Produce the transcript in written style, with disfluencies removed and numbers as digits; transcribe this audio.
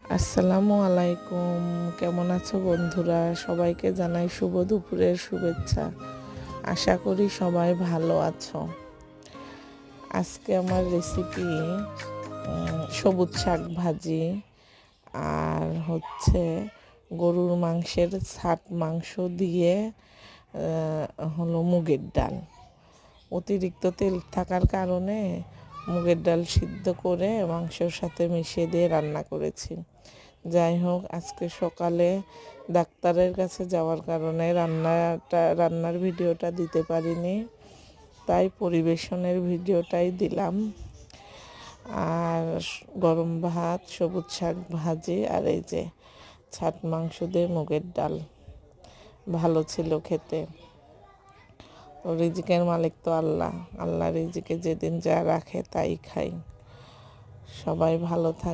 আসসালামু আলাইকুম। কেমন আছো বন্ধুরা? সবাইকে জানাই শুভ দুপুরের শুভেচ্ছা। আশা করি সবাই ভালো আছো। আজকে আমার রেসিপি সবুজ শাক ভাজি আর গরুর মাংসের ছাট মাংস দিয়ে হলো মুগের ডাল। অতিরিক্ত তেল থাকার কারণে মুগের ডাল সিদ্ধ করে মাংসের সাথে মিশিয়ে দিয়ে রান্না করেছি। যাই হোক, আজকে সকালে ডাক্তারের কাছে যাওয়ার কারণে রান্নার ভিডিওটা দিতে পারিনি, তাই পরিবেশনের ভিডিওটাই দিলাম। আর গরম ভাত, সবুজ শাক ভাজি আর এই যে ছাট মাংস দিয়ে মুগের ডাল, ভালো ছিল খেতে। রিজিকের মালিক তো আল্লাহ। আল্লাহ রিজিকে যেদিন যা রাখে তাই খাই। সবাই ভালো থাকবে।